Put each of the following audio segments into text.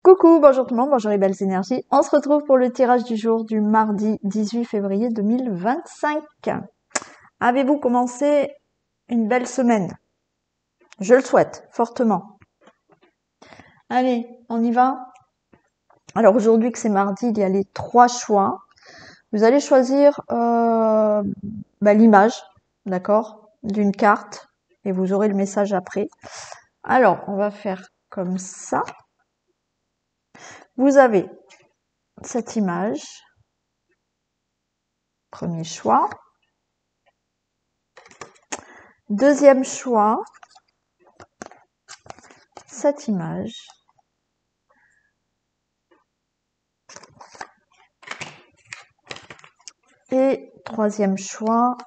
Coucou, bonjour tout le monde, bonjour les belles énergies. On se retrouve pour le tirage du jour du mardi 18 février 2025. Avez-vous commencé une belle semaine? Je le souhaite fortement. Allez, on y va. Alors aujourd'hui que c'est mardi, il y a les 3 choix. Vous allez choisir l'image, d'accord, d'une carte et vous aurez le message après. Alors, on va faire comme ça. Vous avez cette image. Premier choix. Deuxième choix, cette image. Et troisième choix,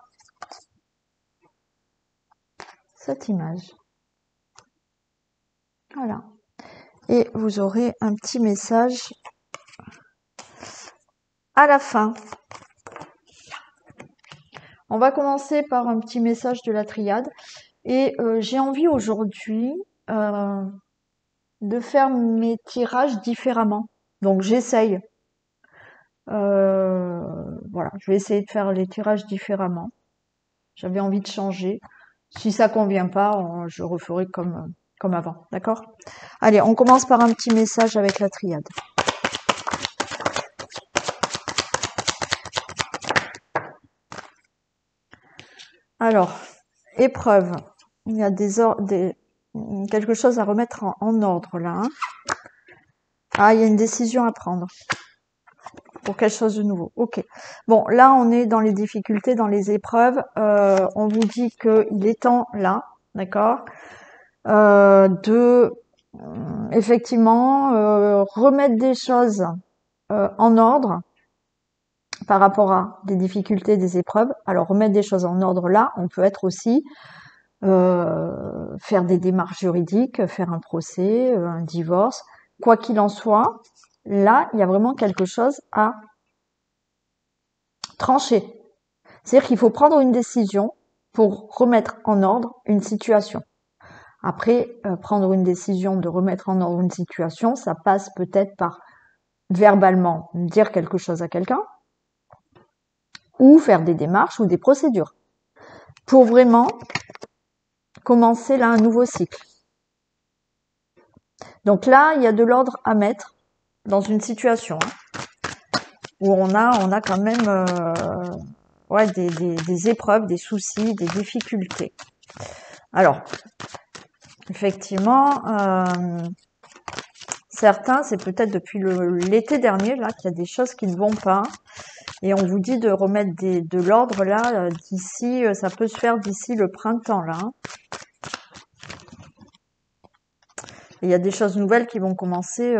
cette image. Voilà. Et vous aurez un petit message à la fin. On va commencer par un petit message de la triade. Et j'ai envie aujourd'hui de faire mes tirages différemment. Donc j'essaye. Voilà, je vais essayer de faire les tirages différemment. J'avais envie de changer. Si ça convient pas, je referai comme avant. D'accord? Allez, on commence par un petit message avec la triade. Alors, épreuve. Il y a quelque chose à remettre en ordre là. Hein. Ah, il y a une décision à prendre pour quelque chose de nouveau. Ok. Bon, là, on est dans les difficultés, dans les épreuves. On vous dit qu'il est temps là, d'accord, de effectivement remettre des choses en ordre par rapport à des difficultés, des épreuves. Alors, remettre des choses en ordre là, on peut être aussi faire des démarches juridiques, faire un procès, un divorce. Quoi qu'il en soit, là, il y a vraiment quelque chose à trancher. C'est-à-dire qu'il faut prendre une décision pour remettre en ordre une situation. Après, prendre une décision de remettre en ordre une situation, ça passe peut-être par verbalement dire quelque chose à quelqu'un ou faire des démarches ou des procédures pour vraiment commencer là un nouveau cycle. Donc là, il y a de l'ordre à mettre dans une situation où on a quand même des épreuves, des soucis, des difficultés. Alors, effectivement, certains, c'est peut-être depuis l'été dernier là qu'il y a des choses qui ne vont pas. Et on vous dit de remettre de l'ordre là d'ici, ça peut se faire d'ici le printemps là. Et il y a des choses nouvelles qui vont commencer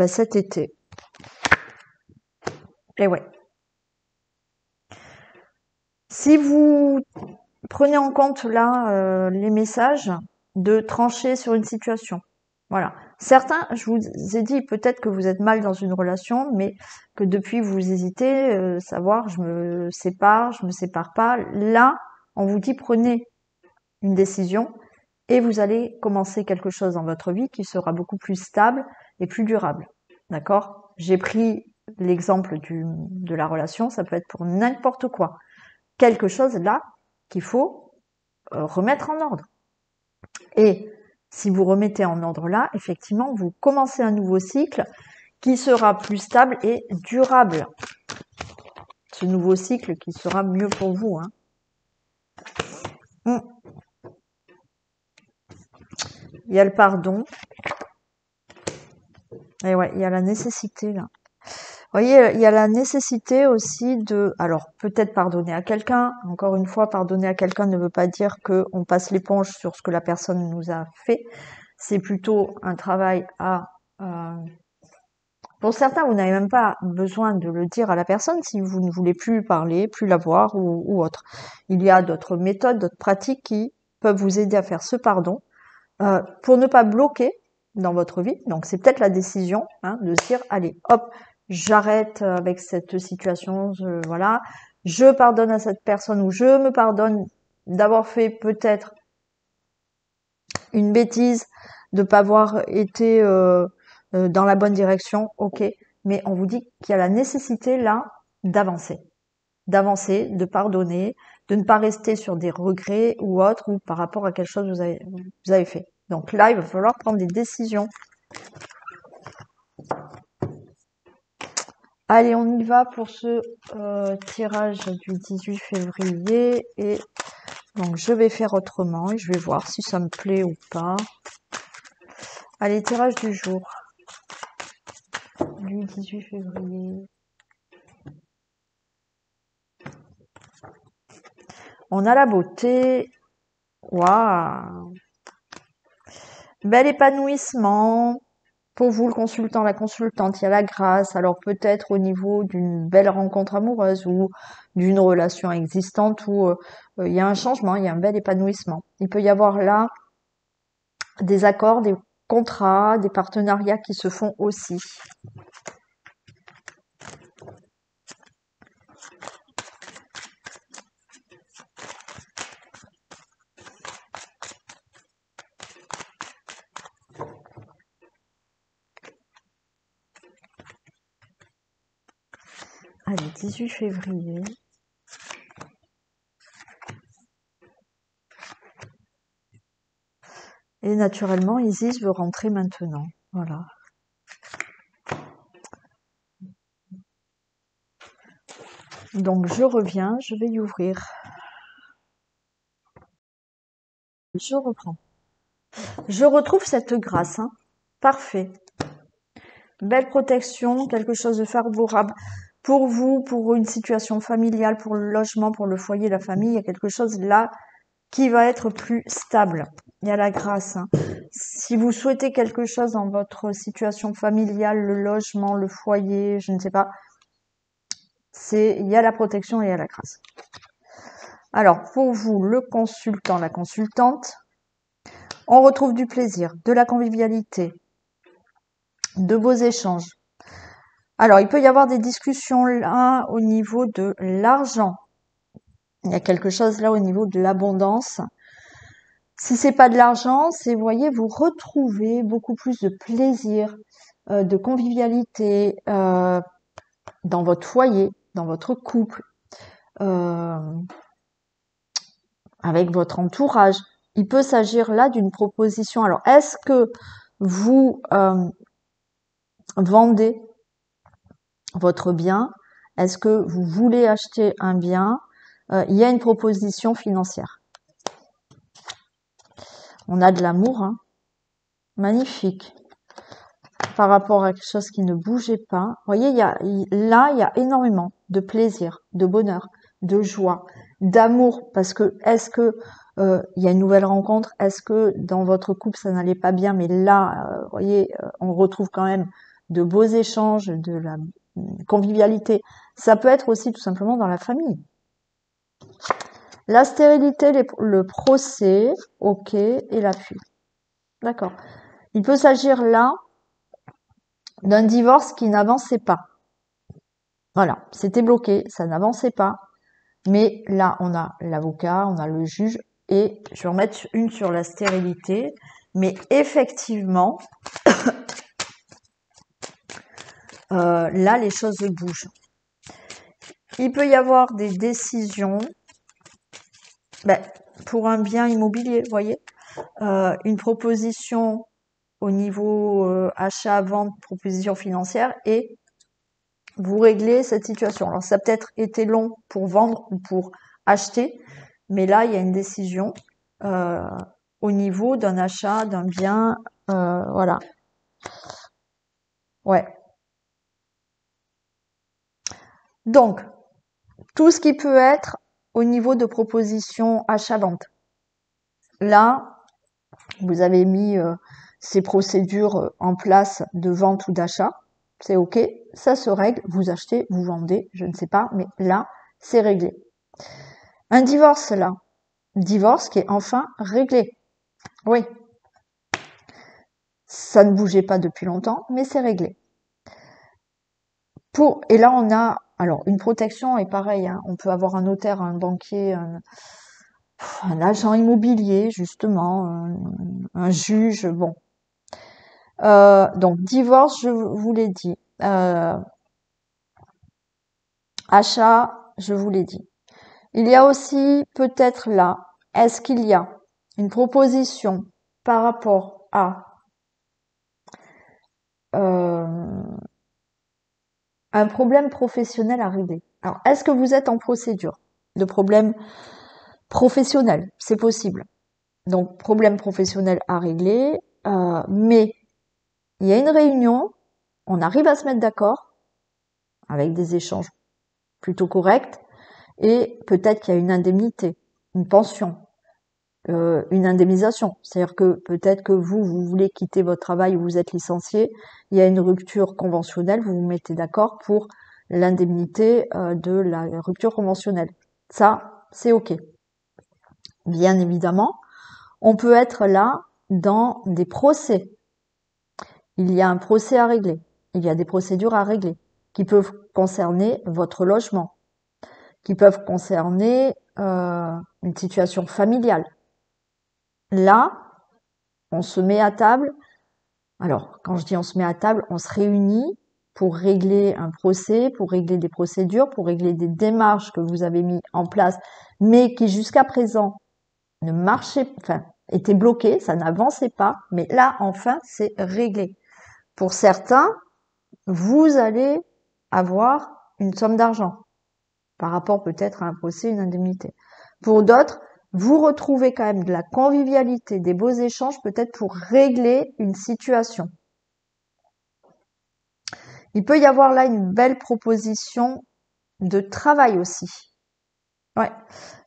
cet été. Et ouais. Si vous prenez en compte là les messages de trancher sur une situation. Voilà. Certains, je vous ai dit peut-être que vous êtes mal dans une relation, mais que depuis vous hésitez, savoir je me sépare pas. Là, on vous dit prenez une décision et vous allez commencer quelque chose dans votre vie qui sera beaucoup plus stable et plus durable. D'accord? J'ai pris l'exemple de la relation, ça peut être pour n'importe quoi. Quelque chose là qu'il faut remettre en ordre. Et si vous remettez en ordre là, effectivement, vous commencez un nouveau cycle qui sera plus stable et durable. Ce nouveau cycle qui sera mieux pour vous. Hein. Il y a le pardon. Et ouais, il y a la nécessité là. Vous voyez, il y a la nécessité aussi alors peut-être pardonner à quelqu'un. Encore une fois, pardonner à quelqu'un ne veut pas dire qu'on passe l'éponge sur ce que la personne nous a fait. C'est plutôt un travail pour certains, vous n'avez même pas besoin de le dire à la personne si vous ne voulez plus parler, plus la voir ou autre. Il y a d'autres méthodes, d'autres pratiques qui peuvent vous aider à faire ce pardon pour ne pas bloquer dans votre vie. Donc c'est peut-être la décision de se dire allez, hop, j'arrête avec cette situation, voilà, je pardonne à cette personne ou je me pardonne d'avoir fait peut-être une bêtise, de pas avoir été dans la bonne direction, ok, mais on vous dit qu'il y a la nécessité là d'avancer, de pardonner, de ne pas rester sur des regrets ou autres, ou par rapport à quelque chose que vous avez fait. Donc là, il va falloir prendre des décisions. Allez, on y va pour ce tirage du 18 février. Et donc, je vais faire autrement et je vais voir si ça me plaît ou pas. Allez, tirage du jour du 18 février. On a la beauté. Waouh! Bel épanouissement. Pour vous, le consultant, la consultante, il y a la grâce. Alors peut-être au niveau d'une belle rencontre amoureuse ou d'une relation existante où il y a un changement, il y a un bel épanouissement. Il peut y avoir là des accords, des contrats, des partenariats qui se font aussi. Allez, 18 février. Et naturellement, Isis veut rentrer maintenant. Voilà. Donc, je reviens, je vais y ouvrir. Je reprends. Je retrouve cette grâce. Hein. Parfait. Belle protection, quelque chose de favorable pour vous, pour une situation familiale, pour le logement, pour le foyer, la famille. Il y a quelque chose là qui va être plus stable. Il y a la grâce. Hein. Si vous souhaitez quelque chose dans votre situation familiale, le logement, le foyer, je ne sais pas, il y a la protection et il y a la grâce. Alors, pour vous, le consultant, la consultante, on retrouve du plaisir, de la convivialité, de beaux échanges. Alors, il peut y avoir des discussions là au niveau de l'argent. Il y a quelque chose là au niveau de l'abondance. Si c'est pas de l'argent, c'est, voyez, vous retrouvez beaucoup plus de plaisir, de convivialité dans votre foyer, dans votre couple, avec votre entourage. Il peut s'agir là d'une proposition. Alors, est-ce que vous vendez votre bien? Est-ce que vous voulez acheter un bien? Il y a une proposition financière. On a de l'amour, hein. Magnifique. Par rapport à quelque chose qui ne bougeait pas. Vous voyez, là, il y a énormément de plaisir, de bonheur, de joie, d'amour. Parce que, est-ce que il y a une nouvelle rencontre? Est-ce que dans votre couple, ça n'allait pas bien? Mais là, vous voyez, on retrouve quand même de beaux échanges, de la convivialité. Ça peut être aussi tout simplement dans la famille. La stérilité, le procès, ok, et l'appui. D'accord. Il peut s'agir là d'un divorce qui n'avançait pas. Voilà, c'était bloqué, ça n'avançait pas. Mais là, on a l'avocat, on a le juge, et je vais en mettre une sur la stérilité. Mais effectivement, là, les choses bougent. Il peut y avoir des décisions pour un bien immobilier, vous voyez. Une proposition au niveau achat-vente, proposition financière, et vous réglez cette situation. Alors, ça a peut-être été long pour vendre ou pour acheter, mais là, il y a une décision au niveau d'un achat, d'un bien, voilà. Ouais. Donc, tout ce qui peut être au niveau de proposition achat-vente. Là, vous avez mis ces procédures en place de vente ou d'achat. C'est OK, ça se règle, vous achetez, vous vendez, je ne sais pas, mais là, c'est réglé. Un divorce, là. Divorce qui est enfin réglé. Oui. Ça ne bougeait pas depuis longtemps, mais c'est réglé. Et là, on a, alors, une protection est pareil, hein. On peut avoir un notaire, un banquier, un agent immobilier, justement, un juge, bon. Donc, divorce, je vous l'ai dit. Achat, je vous l'ai dit. Il y a aussi peut-être là, est-ce qu'il y a une proposition par rapport à un problème professionnel à régler? Alors, est-ce que vous êtes en procédure de problème professionnel? C'est possible. Donc, problème professionnel à régler, mais il y a une réunion, on arrive à se mettre d'accord avec des échanges plutôt corrects, et peut-être qu'il y a une indemnité, une pension, une indemnisation. C'est-à-dire que peut-être que vous voulez quitter votre travail ou vous êtes licencié, il y a une rupture conventionnelle, vous vous mettez d'accord pour l'indemnité de la rupture conventionnelle. Ça, c'est OK. Bien évidemment, on peut être là dans des procès. Il y a un procès à régler. Il y a des procédures à régler qui peuvent concerner votre logement, qui peuvent concerner une situation familiale. Là, on se met à table. Alors, quand je dis on se met à table, on se réunit pour régler un procès, pour régler des procédures, pour régler des démarches que vous avez mis en place, mais qui jusqu'à présent ne marchaient, enfin, étaient bloquées, ça n'avançait pas. Mais là, enfin, c'est réglé. Pour certains, vous allez avoir une somme d'argent par rapport peut-être à un procès, une indemnité. Pour d'autres, vous retrouvez quand même de la convivialité, des beaux échanges peut-être pour régler une situation. Il peut y avoir là une belle proposition de travail aussi. Ouais.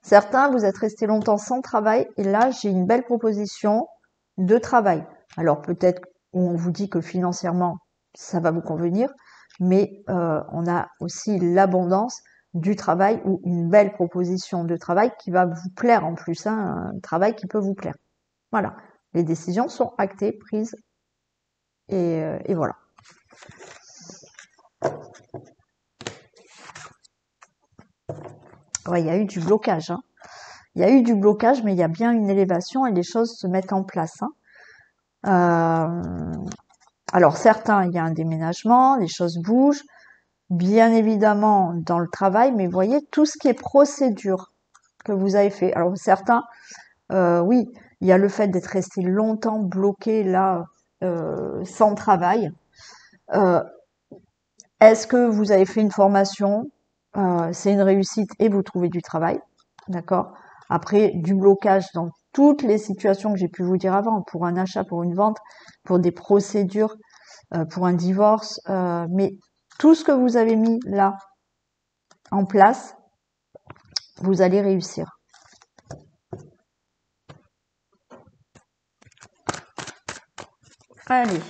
Certains, vous êtes restés longtemps sans travail et là, j'ai une belle proposition de travail. Alors peut-être on vous dit que financièrement, ça va vous convenir, mais on a aussi l'abondance du travail ou une belle proposition de travail qui va vous plaire en plus, hein, un travail qui peut vous plaire. Voilà, les décisions sont actées, prises et voilà. Ouais, il y a eu du blocage, hein. Il y a eu du blocage, mais il y a bien une élévation et les choses se mettent en place, hein. Alors certains, il y a un déménagement, les choses bougent, bien évidemment dans le travail, mais vous voyez tout ce qui est procédure que vous avez fait. Alors certains, oui, il y a le fait d'être resté longtemps bloqué là sans travail. Est-ce que vous avez fait une formation? C'est une réussite et vous trouvez du travail, d'accord? Après, du blocage dans toutes les situations que j'ai pu vous dire avant, pour un achat, pour une vente, pour des procédures, pour un divorce, mais tout ce que vous avez mis là en place, vous allez réussir. Allez.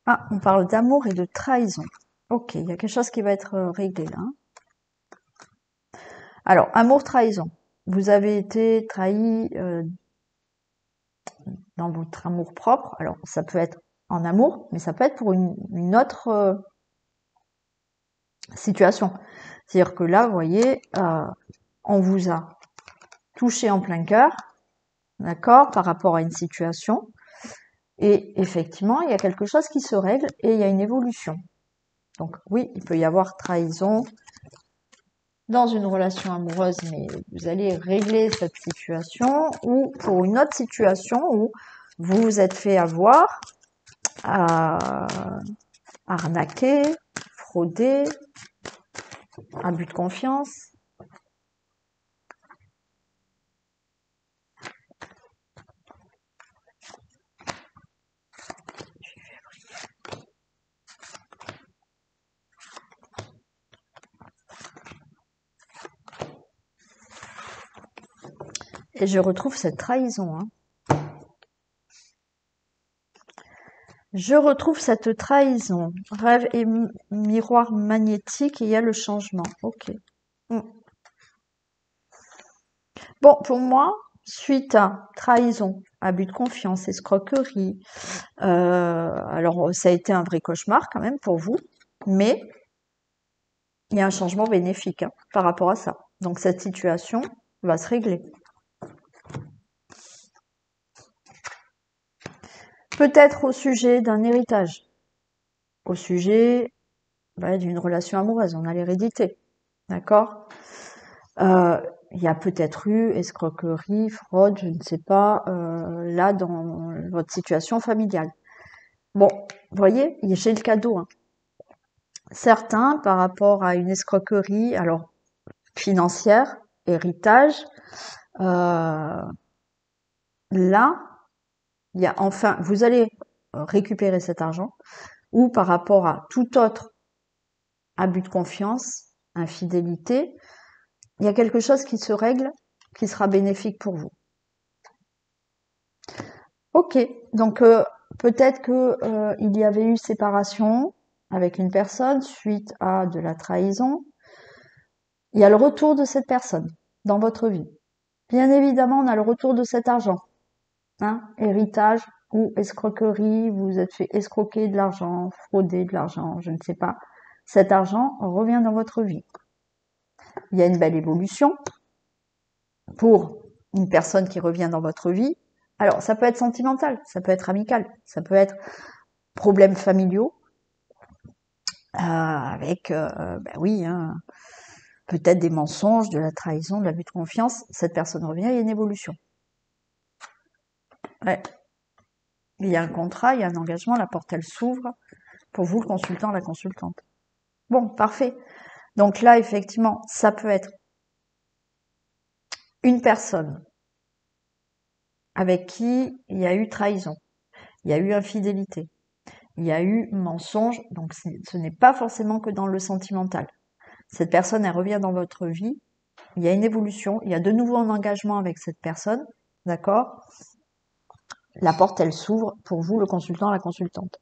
Ah, on parle d'amour et de trahison. Ok, il y a quelque chose qui va être réglé là. Alors, amour-trahison. Vous avez été trahi dans votre amour propre. Alors, ça peut être en amour, mais ça peut être pour une autre situation. C'est-à-dire que là, vous voyez, on vous a touché en plein cœur, d'accord, par rapport à une situation. Et effectivement, il y a quelque chose qui se règle et il y a une évolution. Donc oui, il peut y avoir trahison dans une relation amoureuse, mais vous allez régler cette situation, ou pour une autre situation où vous vous êtes fait avoir, arnaquer, frauder, abus de confiance. Et je retrouve cette trahison, hein. Je retrouve cette trahison. Rêve et miroir magnétique, et il y a le changement. Ok. Bon, pour moi, suite à trahison, abus de confiance, escroquerie, alors ça a été un vrai cauchemar quand même pour vous, mais il y a un changement bénéfique par rapport à ça. Donc cette situation va se régler. Peut-être au sujet d'un héritage, au sujet d'une relation amoureuse, on a l'hérédité, d'accord. Il y a peut-être eu escroquerie, fraude, je ne sais pas, là dans votre situation familiale. Bon, vous voyez, j'ai le cadeau. Certains, par rapport à une escroquerie, alors financière, héritage, là, il y a enfin, vous allez récupérer cet argent, ou par rapport à tout autre abus de confiance, infidélité, il y a quelque chose qui se règle, qui sera bénéfique pour vous. Ok, donc peut-être que il y avait eu séparation avec une personne suite à de la trahison. Il y a le retour de cette personne dans votre vie. Bien évidemment, on a le retour de cet argent. Héritage ou escroquerie, vous vous êtes fait escroquer de l'argent, frauder de l'argent, je ne sais pas. Cet argent revient dans votre vie. Il y a une belle évolution pour une personne qui revient dans votre vie. Alors, ça peut être sentimental, ça peut être amical, ça peut être problèmes familiaux, avec, peut-être des mensonges, de la trahison, de l'abus de confiance. Cette personne revient, il y a une évolution. Ouais. Il y a un contrat, il y a un engagement, la porte elle s'ouvre pour vous, le consultant, la consultante. Bon, parfait. Donc là, effectivement, ça peut être une personne avec qui il y a eu trahison, il y a eu infidélité, il y a eu mensonge, donc ce n'est pas forcément que dans le sentimental. Cette personne, elle revient dans votre vie, il y a une évolution, il y a de nouveau un engagement avec cette personne, d'accord? La porte, elle s'ouvre pour vous, le consultant, la consultante.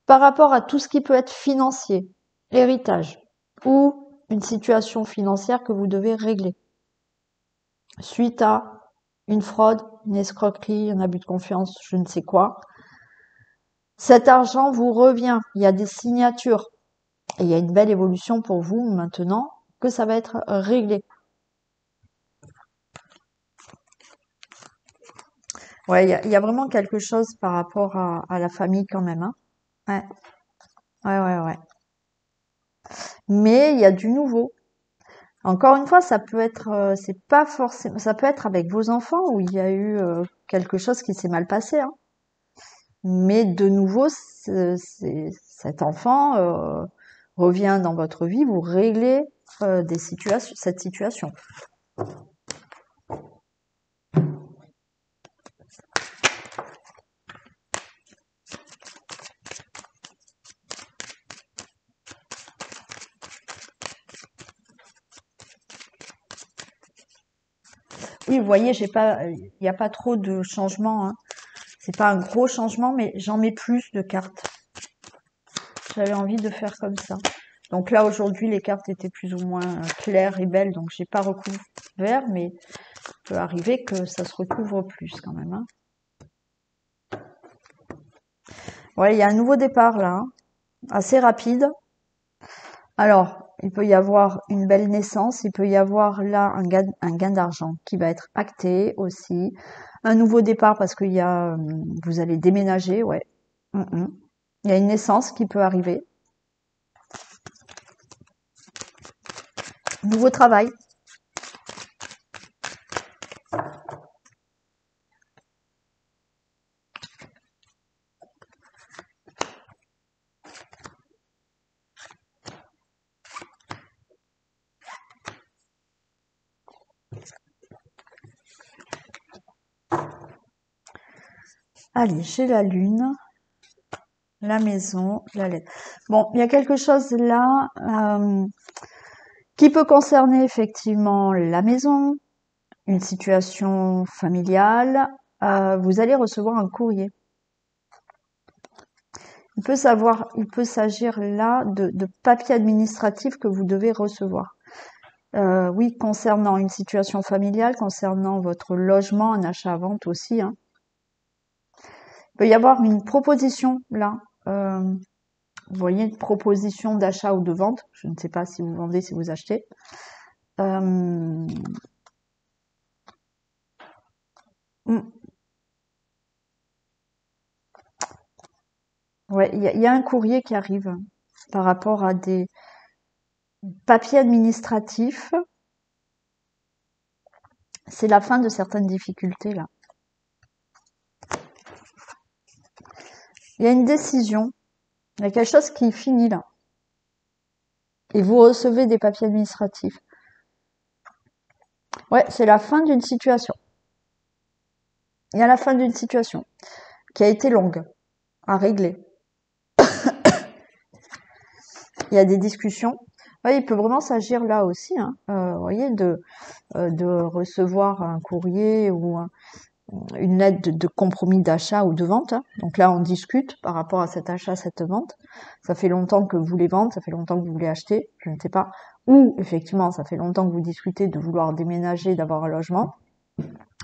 Par rapport à tout ce qui peut être financier, héritage, ou une situation financière que vous devez régler, suite à une fraude, une escroquerie, un abus de confiance, je ne sais quoi, cet argent vous revient, il y a des signatures, et il y a une belle évolution pour vous maintenant que ça va être réglé. Ouais, il y a vraiment quelque chose par rapport à la famille quand même, hein. Ouais, ouais. Mais il y a du nouveau. Encore une fois, ça peut être, c'est pas forcément, ça peut être avec vos enfants où il y a eu quelque chose qui s'est mal passé, hein. Mais de nouveau, cet enfant revient dans votre vie, vous réglez cette situation. Oui, vous voyez, il n'y a pas trop de changements, hein. C'est pas un gros changement, mais j'en mets plus de cartes. J'avais envie de faire comme ça. Donc là, aujourd'hui, les cartes étaient plus ou moins claires et belles, donc j'ai pas recouvert, mais il peut arriver que ça se recouvre plus quand même, hein. Ouais, il y a un nouveau départ là, hein, assez rapide. Alors, il peut y avoir une belle naissance, il peut y avoir là un gain d'argent qui va être acté aussi. Un nouveau départ parce qu'il y a, vous allez déménager, ouais. Il y a une naissance qui peut arriver. Nouveau travail. Allez, j'ai la lune, la maison, la lettre. Bon, il y a quelque chose là qui peut concerner effectivement la maison, une situation familiale. Vous allez recevoir un courrier. Il peut s'agir là de papiers administratifs que vous devez recevoir. Oui, concernant une situation familiale, concernant votre logement, un achat-vente aussi, hein. Il peut y avoir une proposition là. Vous voyez, une proposition d'achat ou de vente. Je ne sais pas si vous vendez, si vous achetez. Euh, hmm, ouais, il y a un courrier qui arrive par rapport à des papiers administratifs. C'est la fin de certaines difficultés là. Il y a une décision, il y a quelque chose qui finit là. Et vous recevez des papiers administratifs. Ouais, c'est la fin d'une situation. Il y a la fin d'une situation qui a été longue à régler. Il y a des discussions. Ouais, il peut vraiment s'agir là aussi, hein, vous voyez, de recevoir un courrier ou une lettre de compromis d'achat ou de vente, hein. Donc là, on discute par rapport à cet achat, cette vente. Ça fait longtemps que vous voulez vendre, ça fait longtemps que vous voulez acheter, je ne sais pas. Ou effectivement, ça fait longtemps que vous discutez de vouloir déménager, d'avoir un logement.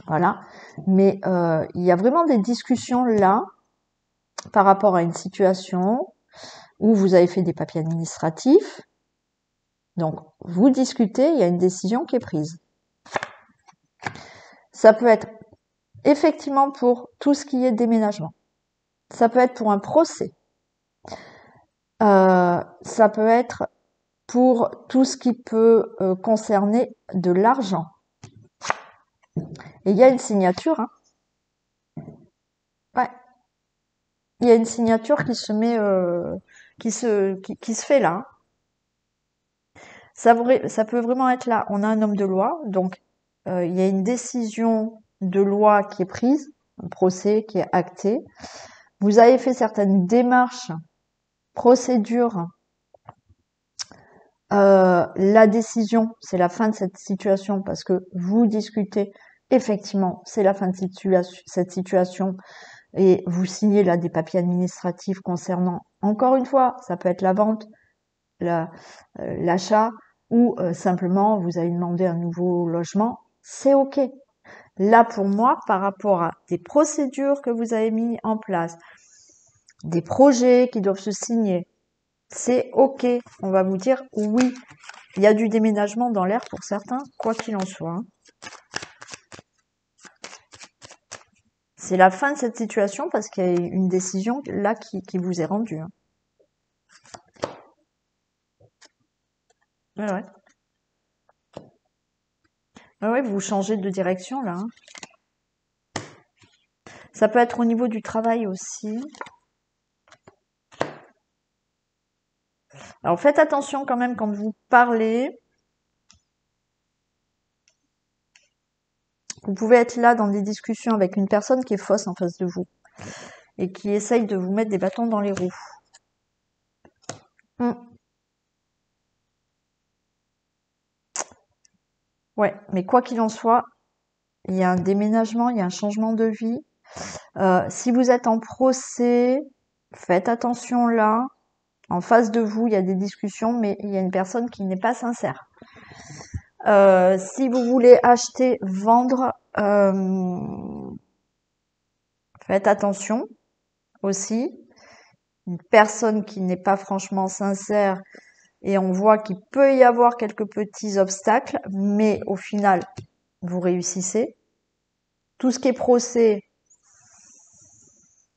Voilà. Mais il y a vraiment des discussions là par rapport à une situation où vous avez fait des papiers administratifs. Donc, vous discutez, il y a une décision qui est prise. Ça peut être effectivement pour tout ce qui est déménagement. Ça peut être pour un procès. Ça peut être pour tout ce qui peut concerner de l'argent. Et il y a une signature, hein. Ouais. Il y a une signature qui se met, qui se fait là, hein. Ça peut vraiment être là. On a un homme de loi, donc il y a une décision de loi qui est prise, un procès qui est acté. Vous avez fait certaines démarches, procédures. La décision, c'est la fin de cette situation parce que vous discutez. Effectivement, c'est la fin de cette situation et vous signez là des papiers administratifs concernant, encore une fois, ça peut être la vente, l'achat ou simplement vous avez demandé un nouveau logement, c'est ok. Là pour moi, par rapport à des procédures que vous avez mis en place, des projets qui doivent se signer, c'est ok. On va vous dire oui. Il y a du déménagement dans l'air pour certains, quoi qu'il en soit, hein. C'est la fin de cette situation parce qu'il y a une décision là qui vous est rendue, hein. Ouais, ouais. Ouais, ouais, vous changez de direction là, hein. Ça peut être au niveau du travail aussi. Alors faites attention quand même quand vous parlez. Vous pouvez être là dans des discussions avec une personne qui est fausse en face de vous et qui essaye de vous mettre des bâtons dans les roues. Hmm. Ouais, mais quoi qu'il en soit, il y a un déménagement, il y a un changement de vie. Si vous êtes en procès, faites attention là. En face de vous, il y a des discussions, mais il y a une personne qui n'est pas sincère. Si vous voulez acheter, vendre, faites attention aussi. Une personne qui n'est pas franchement sincère et on voit qu'il peut y avoir quelques petits obstacles, mais au final, vous réussissez. Tout ce qui est procès,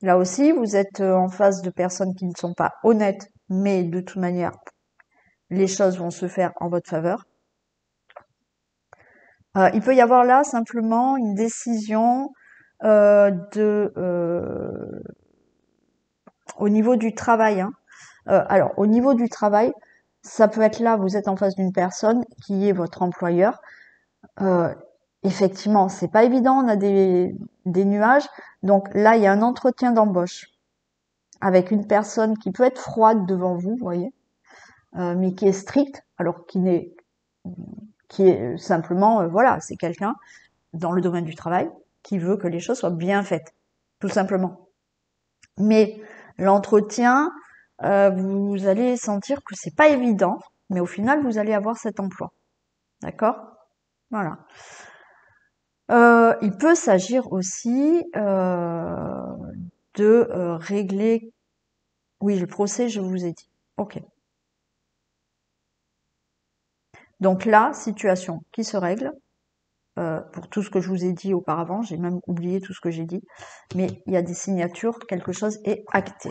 là aussi, vous êtes en face de personnes qui ne sont pas honnêtes, mais de toute manière, les choses vont se faire en votre faveur. Il peut y avoir là simplement une décision au niveau du travail, hein. Alors, au niveau du travail, ça peut être là, vous êtes en face d'une personne qui est votre employeur. Euh, Effectivement, c'est pas évident, on a des nuages. Donc là, il y a un entretien d'embauche avec une personne qui peut être froide devant vous, vous voyez, mais qui est stricte, alors qui est simplement, voilà, c'est quelqu'un dans le domaine du travail qui veut que les choses soient bien faites, tout simplement. Mais l'entretien, vous allez sentir que c'est pas évident, mais au final, vous allez avoir cet emploi. D'accord? Voilà. Il peut s'agir aussi de régler... Oui, le procès, je vous ai dit. Ok. Donc là, situation qui se règle. Pour tout ce que je vous ai dit auparavant, j'ai même oublié tout ce que j'ai dit, mais il y a des signatures, quelque chose est acté.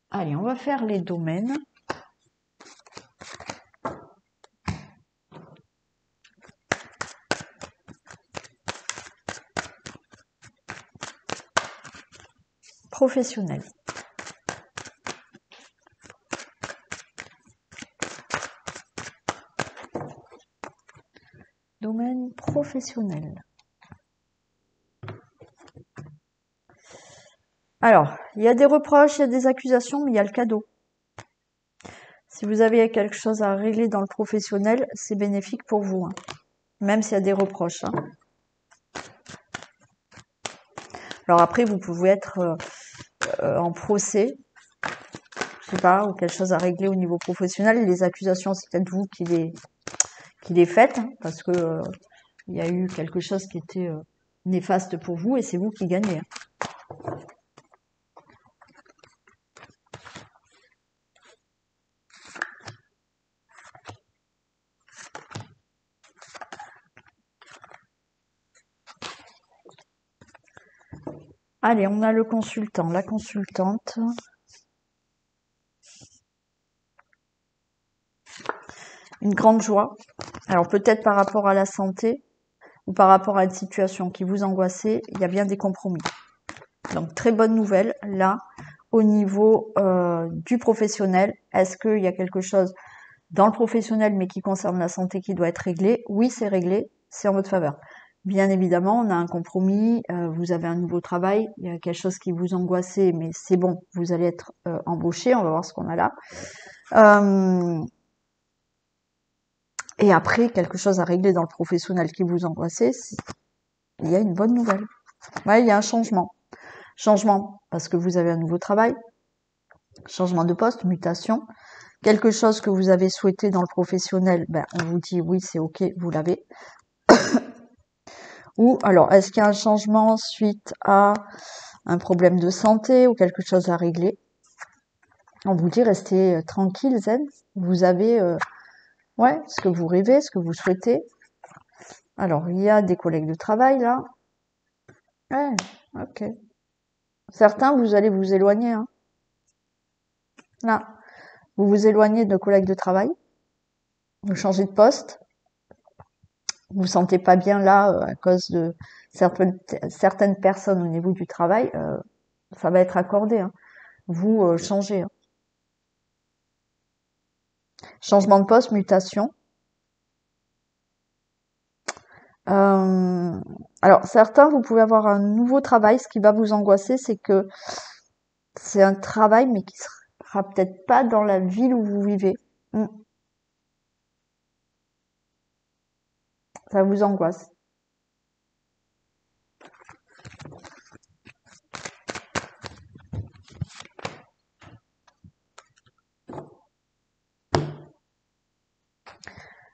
Allez, on va faire les domaines. Professionnels. Domaine professionnel. Alors, il y a des reproches, il y a des accusations, mais il y a le cadeau. Si vous avez quelque chose à régler dans le professionnel, c'est bénéfique pour vous, hein. Même s'il y a des reproches, hein. Alors après, vous pouvez être en procès, je sais pas, ou quelque chose à régler au niveau professionnel. Les accusations, c'est peut-être vous qui les faites, hein, parce que il y a eu quelque chose qui était néfaste pour vous et c'est vous qui gagnez, hein. Allez, on a le consultant, la consultante. Une grande joie. Alors peut-être par rapport à la santé ou par rapport à une situation qui vous angoissait, il y a bien des compromis. Donc très bonne nouvelle là au niveau du professionnel. Est-ce qu'il y a quelque chose dans le professionnel mais qui concerne la santé qui doit être réglé? Oui, c'est réglé, c'est en votre faveur. Bien évidemment, on a un compromis, vous avez un nouveau travail, il y a quelque chose qui vous angoissait, mais c'est bon, vous allez être embauché, on va voir ce qu'on a là. Et après, quelque chose à régler dans le professionnel qui vous angoissait, il y a une bonne nouvelle. Ouais, il y a un changement. Changement parce que vous avez un nouveau travail, changement de poste, mutation. Quelque chose que vous avez souhaité dans le professionnel, ben, on vous dit oui, c'est ok, vous l'avez. Ou alors, est-ce qu'il y a un changement suite à un problème de santé ou quelque chose à régler? On vous dit restez tranquille, zen. Vous avez ouais, ce que vous rêvez, ce que vous souhaitez. Alors, il y a des collègues de travail là. Ouais, ok. Certains, vous allez vous éloigner, hein. Là, vous vous éloignez de collègues de travail, vous changez de poste, vous vous sentez pas bien là à cause de certaines personnes au niveau du travail, ça va être accordé, hein. Vous changez, hein. Changement de poste, mutation. Euh, alors certains, vous pouvez avoir un nouveau travail. Ce qui va vous angoisser, c'est que c'est un travail, mais qui sera peut-être pas dans la ville où vous vivez. Ça vous angoisse.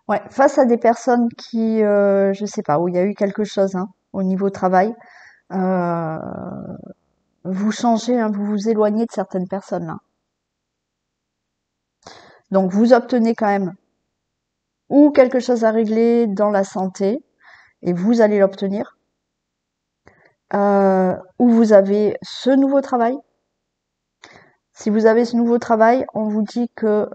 Ouais, face à des personnes qui, je sais pas, où il y a eu quelque chose, hein, au niveau travail, euh, vous changez, hein, vous vous éloignez de certaines personnes là. Donc vous obtenez quand même ou quelque chose à régler dans la santé et vous allez l'obtenir, ou vous avez ce nouveau travail. Si vous avez ce nouveau travail, on vous dit que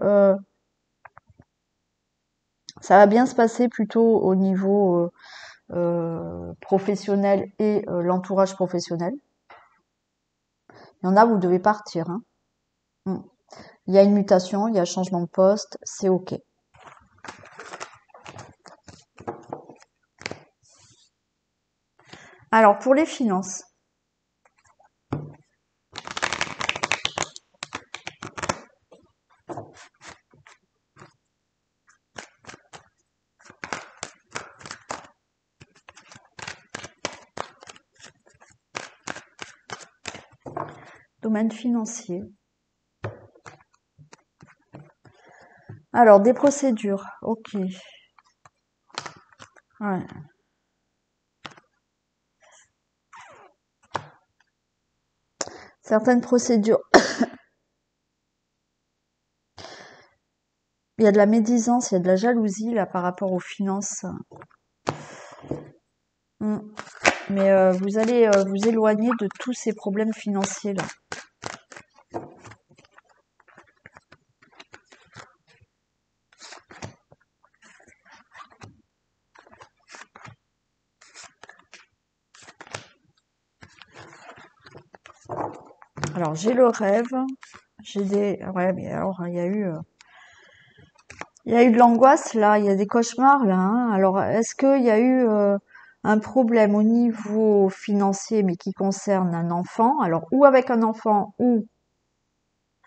ça va bien se passer plutôt au niveau professionnel et l'entourage professionnel. Il y en a, vous devez partir, hein. Il y a une mutation, il y a un changement de poste, c'est ok. Alors pour les finances, domaine financier. Alors, des procédures. Ok. Ouais. Certaines procédures. Il y a de la médisance, il y a de la jalousie là par rapport aux finances. Mm. Mais vous allez vous éloigner de tous ces problèmes financiers là. Alors j'ai le rêve, j'ai des, ouais, mais alors il y a eu de l'angoisse là, il y a des cauchemars là, hein. Alors est-ce qu'il y a eu un problème au niveau financier mais qui concerne un enfant? Alors ou avec un enfant ou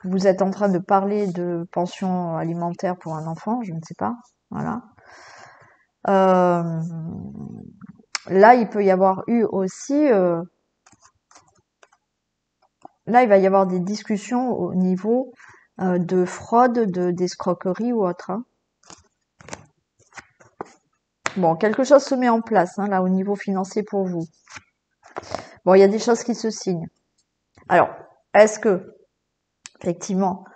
vous êtes en train de parler de pension alimentaire pour un enfant, je ne sais pas. Voilà. Euh, Là, il peut y avoir eu aussi, là, il va y avoir des discussions au niveau de fraude, d'escroquerie ou autre, hein. Bon, quelque chose se met en place, hein, là, au niveau financier pour vous. Bon, il y a des choses qui se signent. Alors, est-ce que, effectivement,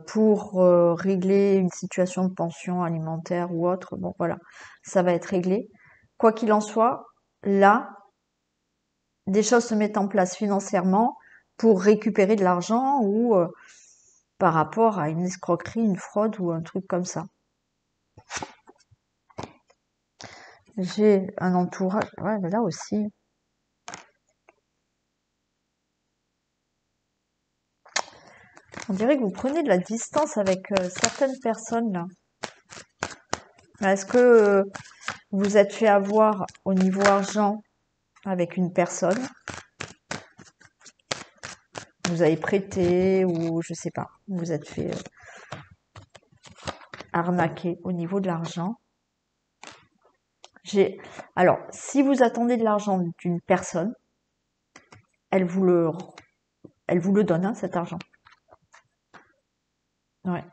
pour régler une situation de pension alimentaire ou autre, bon, voilà, ça va être réglé. Quoi qu'il en soit, là, des choses se mettent en place financièrement pour récupérer de l'argent ou par rapport à une escroquerie, une fraude ou un truc comme ça. J'ai un entourage, ouais, mais là aussi. On dirait que vous prenez de la distance avec certaines personnes là. Est-ce que vous êtes fait avoir au niveau argent avec une personne? Vous avez prêté ou je sais pas, vous êtes fait arnaquer au niveau de l'argent. Alors, si vous attendez de l'argent d'une personne, elle vous le, elle vous le donne, hein, cet argent. Ouais.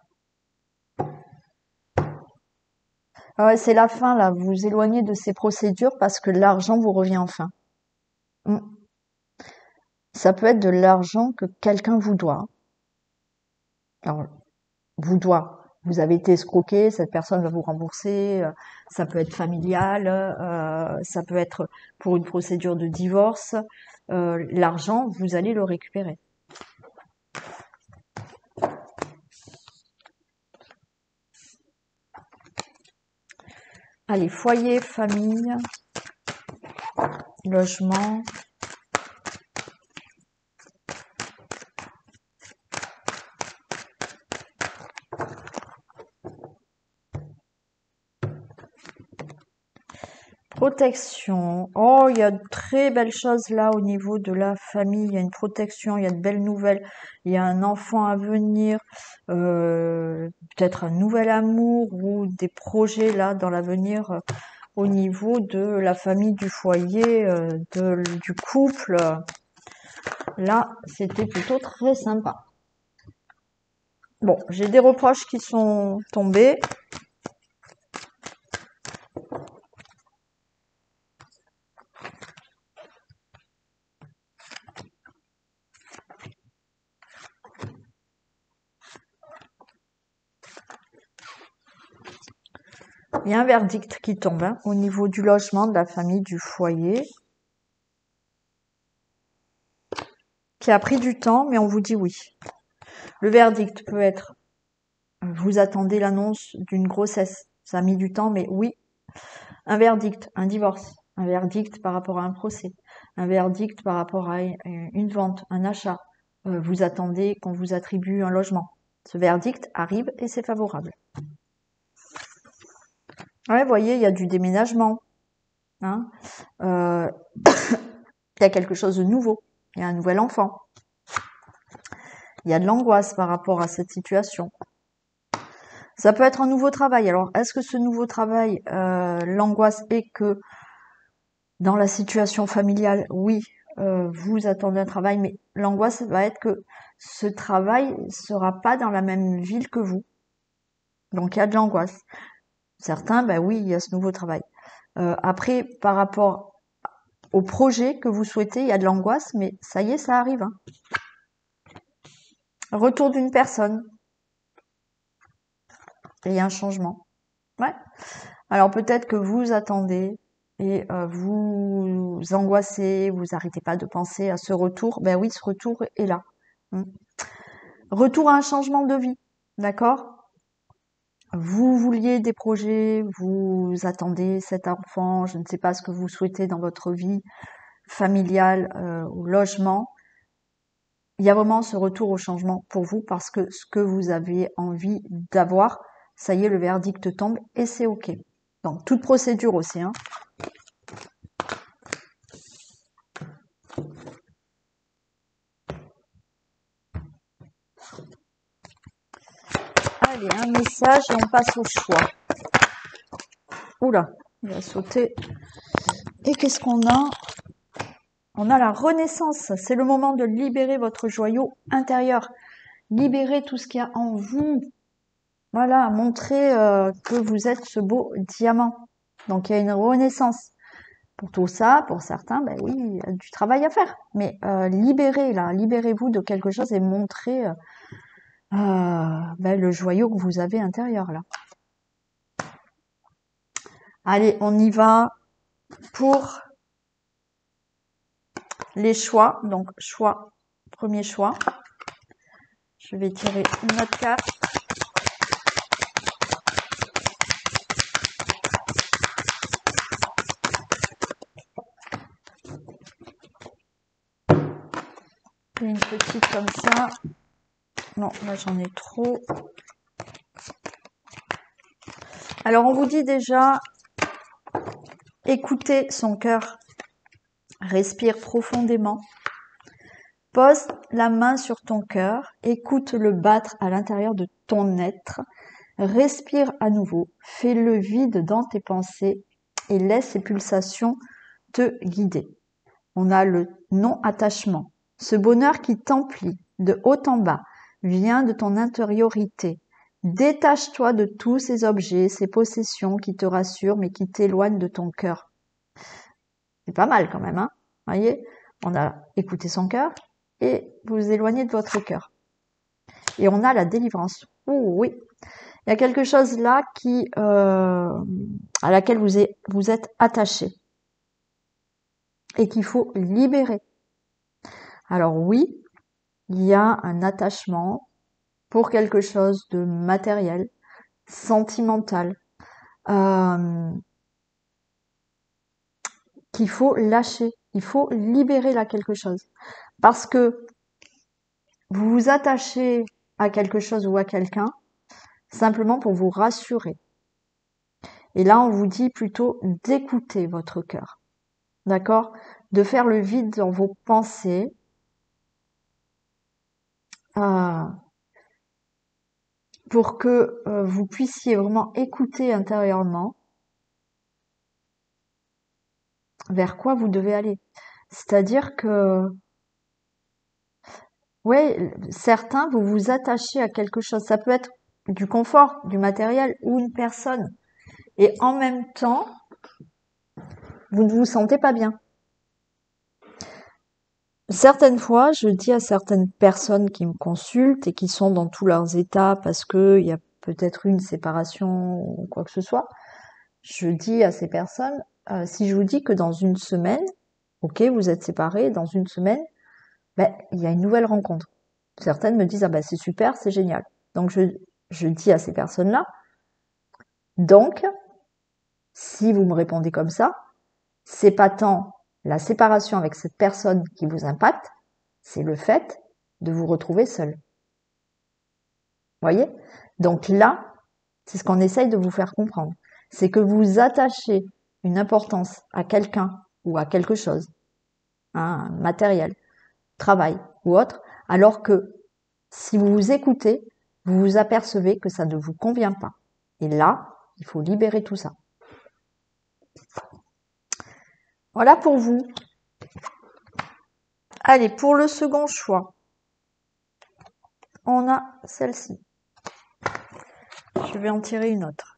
Ah ouais, c'est la fin là. Vous vous éloignez de ces procédures parce que l'argent vous revient enfin. Mm. Ça peut être de l'argent que quelqu'un vous doit. Alors, vous doit. Vous avez été escroqué, cette personne va vous rembourser. Ça peut être familial, ça peut être pour une procédure de divorce. L'argent, vous allez le récupérer. Allez, foyer, famille, logement. Protection. Oh, il y a de très belles choses là au niveau de la famille. Il y a une protection, il y a de belles nouvelles. Il y a un enfant à venir, peut-être un nouvel amour ou des projets là dans l'avenir au niveau de la famille, du foyer, du couple. Là, c'était plutôt très sympa. Bon, j'ai des reproches qui sont tombés. Il y a un verdict qui tombe, hein, au niveau du logement, de la famille, du foyer, qui a pris du temps, mais on vous dit oui. Le verdict peut être, vous attendez l'annonce d'une grossesse, ça a mis du temps, mais oui. Un verdict, un divorce, un verdict par rapport à un procès, un verdict par rapport à une vente, un achat. Vous attendez qu'on vous attribue un logement. Ce verdict arrive et c'est favorable. Ouais, vous voyez, il y a du déménagement, hein. Euh, il y a quelque chose de nouveau. Il y a un nouvel enfant. Il y a de l'angoisse par rapport à cette situation. Ça peut être un nouveau travail. Alors, est-ce que ce nouveau travail, l'angoisse est que dans la situation familiale, oui, vous attendez un travail, mais l'angoisse va être que ce travail sera pas dans la même ville que vous. Donc, il y a de l'angoisse. Certains, ben oui, il y a ce nouveau travail. Après, par rapport au projet que vous souhaitez, il y a de l'angoisse, mais ça y est, ça arrive. Hein. Retour d'une personne. Et il y a un changement. Ouais. Alors peut-être que vous attendez et vous angoissez, vous arrêtez pas de penser à ce retour. Ben oui, ce retour est là. Mm. Retour à un changement de vie. D'accord? Vous vouliez des projets, vous attendez cet enfant, je ne sais pas ce que vous souhaitez dans votre vie familiale ou logement. Il y a vraiment ce retour au changement pour vous parce que ce que vous avez envie d'avoir, ça y est, le verdict tombe et c'est OK. Donc, toute procédure aussi. Hein. Allez, un message et on passe au choix. Oula, il a sauté. Et qu'est-ce qu'on a? On a la renaissance. C'est le moment de libérer votre joyau intérieur. Libérer tout ce qu'il y a en vous. Voilà, montrer que vous êtes ce beau diamant. Donc, il y a une renaissance. Pour tout ça, pour certains, ben oui, il y a du travail à faire. Mais libérez-vous de quelque chose et montrez le joyau que vous avez intérieur là. Allez, on y va pour les choix. Donc, premier choix. Je vais tirer une autre carte. Une petite comme ça. Non, là j'en ai trop. Alors, on vous dit déjà, écoutez son cœur. Respire profondément. Pose la main sur ton cœur. Écoute-le battre à l'intérieur de ton être. Respire à nouveau. Fais le vide dans tes pensées et laisse ces pulsations te guider. On a le non-attachement. Ce bonheur qui t'emplit de haut en bas vient de ton intériorité. Détache-toi de tous ces objets, ces possessions qui te rassurent mais qui t'éloignent de ton cœur. C'est pas mal quand même, hein? Voyez, on a écouté son cœur et vous vous éloignez de votre cœur. Et on a la délivrance. Oh oui, il y a quelque chose là à laquelle vous êtes attaché et qu'il faut libérer. Alors oui, il y a un attachement pour quelque chose de matériel, sentimental, qu'il faut lâcher. Il faut libérer là quelque chose. Parce que vous vous attachez à quelque chose ou à quelqu'un simplement pour vous rassurer. Et là, on vous dit plutôt d'écouter votre cœur. D'accord? De faire le vide dans vos pensées. Pour que vous puissiez vraiment écouter intérieurement vers quoi vous devez aller. C'est-à-dire que, ouais, certains, vous vous attachez à quelque chose. Ça peut être du confort, du matériel ou une personne. Et en même temps, vous ne vous sentez pas bien. Certaines fois, je dis à certaines personnes qui me consultent et qui sont dans tous leurs états parce que il y a peut-être une séparation ou quoi que ce soit, je dis à ces personnes, si je vous dis que dans une semaine, ok, vous êtes séparés, dans une semaine, ben, il y a une nouvelle rencontre. Certaines me disent, ah ben c'est super, c'est génial. Donc je dis à ces personnes-là, donc, si vous me répondez comme ça, c'est pas tant la séparation avec cette personne qui vous impacte, c'est le fait de vous retrouver seul. Voyez? Donc là, c'est ce qu'on essaye de vous faire comprendre. C'est que vous attachez une importance à quelqu'un ou à quelque chose, un matériel, travail ou autre, alors que si vous vous écoutez, vous vous apercevez que ça ne vous convient pas. Et là, il faut libérer tout ça. Voilà pour vous. Allez, pour le second choix, on a celle-ci. Je je vais en tirer une autre.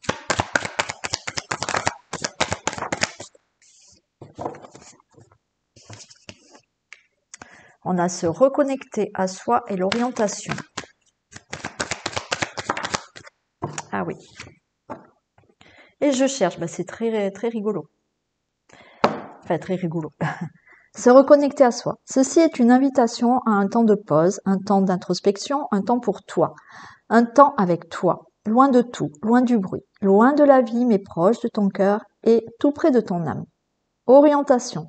On a se reconnecter à soi et l'orientation. Ah oui. Et je cherche, bah c'est très, très rigolo. Enfin, très rigolo. Se reconnecter à soi. Ceci est une invitation à un temps de pause, un temps d'introspection, un temps pour toi. Un temps avec toi, loin de tout, loin du bruit, loin de la vie, mais proche de ton cœur et tout près de ton âme. Orientation.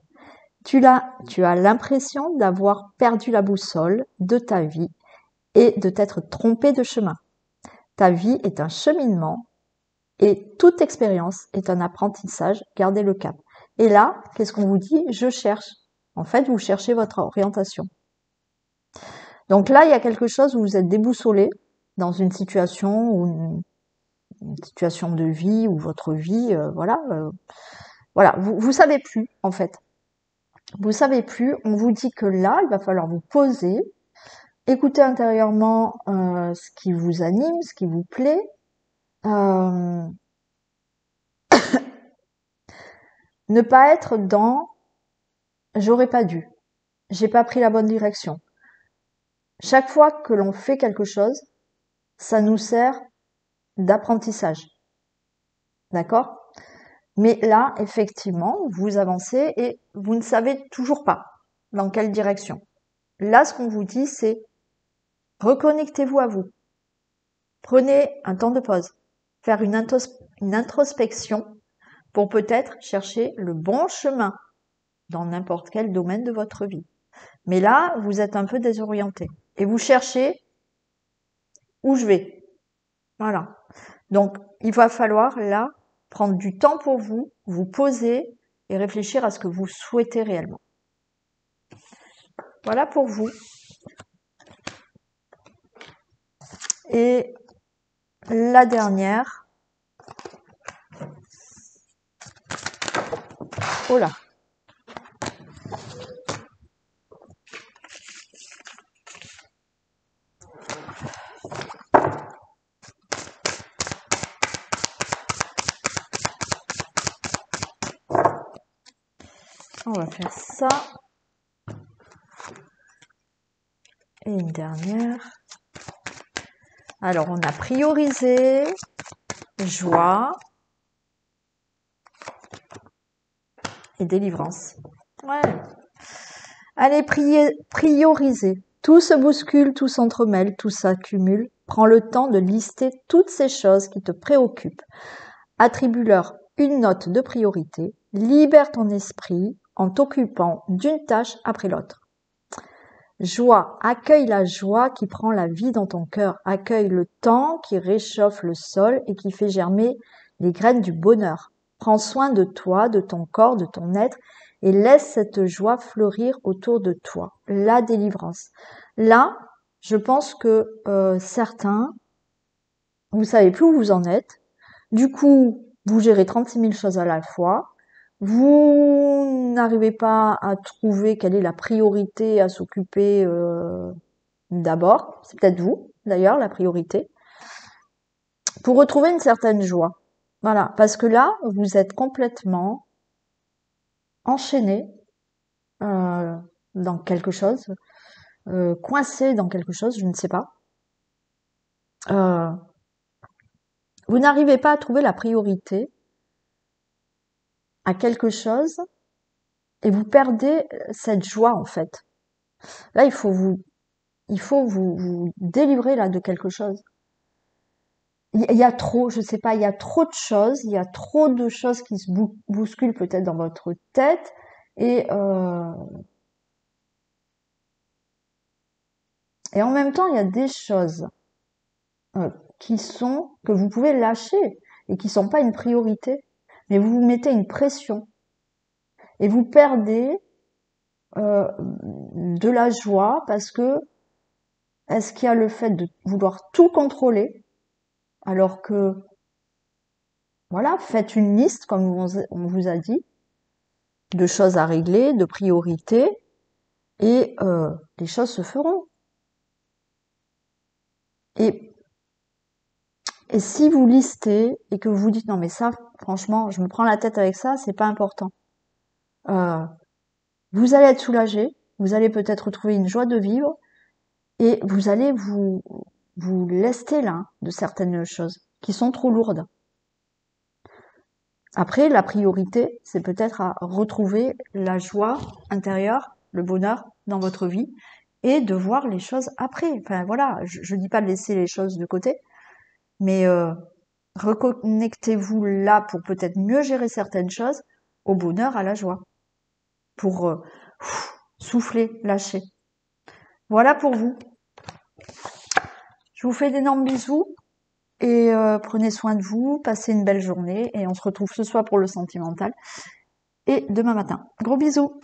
Tu as l'impression d'avoir perdu la boussole de ta vie et de t'être trompé de chemin. Ta vie est un cheminement et toute expérience est un apprentissage. Gardez le cap. Et là, qu'est-ce qu'on vous dit? Je cherche. En fait, vous cherchez votre orientation. Donc là, il y a quelque chose où vous êtes déboussolé dans une situation ou une situation de vie ou votre vie, voilà, vous savez plus en fait. Vous savez plus. On vous dit que là, il va falloir vous poser, écouter intérieurement ce qui vous anime, ce qui vous plaît. Ne pas être dans j'aurais pas dû, j'ai pas pris la bonne direction. Chaque fois que l'on fait quelque chose, ça nous sert d'apprentissage. D'accord? Mais là, effectivement, vous avancez et vous ne savez toujours pas dans quelle direction. Là, ce qu'on vous dit, c'est reconnectez-vous à vous. Prenez un temps de pause. Faire une introspection pour peut-être chercher le bon chemin dans n'importe quel domaine de votre vie. Mais là, vous êtes un peu désorienté et vous cherchez où je vais. Voilà. Donc, il va falloir là prendre du temps pour vous, vous poser et réfléchir à ce que vous souhaitez réellement. Voilà pour vous. Et la dernière. Oh là. On va faire ça. Et une dernière. Alors, on a priorisé joie et délivrance. Ouais. Allez, prioriser. Tout se bouscule, tout s'entremêle, tout s'accumule. Prends le temps de lister toutes ces choses qui te préoccupent. Attribue-leur une note de priorité. Libère ton esprit en t'occupant d'une tâche après l'autre. Joie, accueille la joie qui prend la vie dans ton cœur. Accueille le temps qui réchauffe le sol et qui fait germer les graines du bonheur. Prends soin de toi, de ton corps, de ton être et laisse cette joie fleurir autour de toi. La délivrance. Là, je pense que certains, vous savez plus où vous en êtes. Du coup, vous gérez 36 000 choses à la fois. Vous n'arrivez pas à trouver quelle est la priorité à s'occuper d'abord. C'est peut-être vous, d'ailleurs, la priorité. Pour retrouver une certaine joie. Voilà, parce que là, vous êtes complètement enchaîné dans quelque chose, coincé dans quelque chose, je ne sais pas. Vous n'arrivez pas à trouver la priorité à quelque chose et vous perdez cette joie en fait. Là, il faut vous délivrer là de quelque chose. Il y a trop, je sais pas, il y a trop de choses, il y a trop de choses qui se bousculent peut-être dans votre tête et en même temps, il y a des choses que vous pouvez lâcher et qui sont pas une priorité, mais vous vous mettez une pression et vous perdez de la joie parce que est-ce qu'il y a le fait de vouloir tout contrôler alors que voilà, faites une liste comme on vous a dit de choses à régler, de priorités et les choses se feront. Et Et si vous listez et que vous vous dites non mais ça, franchement, je me prends la tête avec ça, c'est pas important. Euh, vous allez être soulagé, vous allez peut-être retrouver une joie de vivre et vous allez vous lester là de certaines choses qui sont trop lourdes. Après, la priorité, c'est peut-être à retrouver la joie intérieure, le bonheur dans votre vie et de voir les choses après. Enfin voilà, je dis pas de laisser les choses de côté, mais reconnectez-vous là pour peut-être mieux gérer certaines choses, au bonheur, à la joie, pour souffler, lâcher. Voilà pour vous. Je vous fais d'énormes bisous et prenez soin de vous, passez une belle journée et on se retrouve ce soir pour le sentimental et demain matin. Gros bisous.